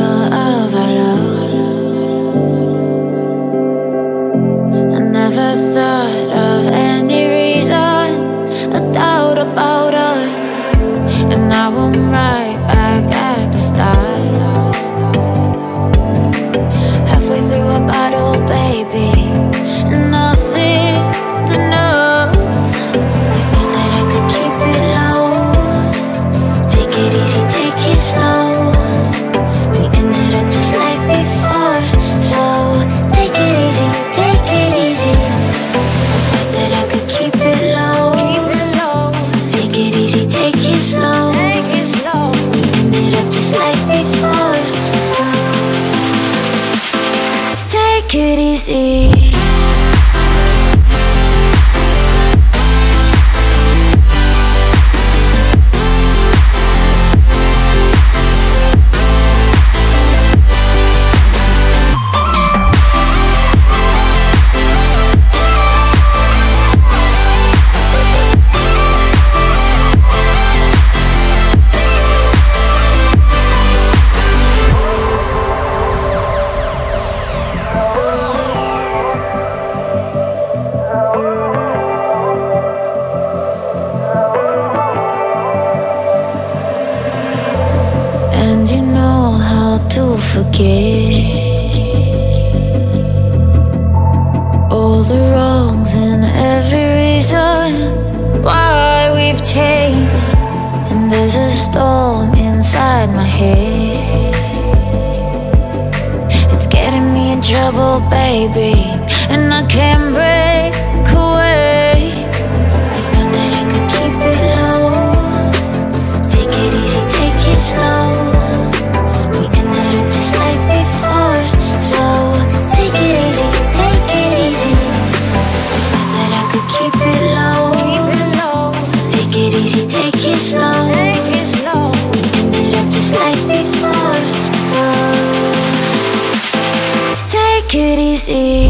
sure of our love. I never thought of any reason, a doubt about us, and now I'm right back at the start. Halfway through a bottle, baby, and nothing's enough. I thought that I could keep it low, take it easy, take it slow. We ended up just like before, so take it easy, take it easy. I thought that I could keep it low, take it easy, take it slow. We ended up just like before, so take it easy. And you know how to forget all the wrongs and every reason why we've changed. And there's a storm inside my head, it's getting me in trouble, baby, and I can't break away. I thought that I could keep it low, take it easy, take it slow. We ended up just like before, so take it easy, take it easy. I thought that I could keep it low, take it easy, take it slow. We ended up just like before, so take it easy.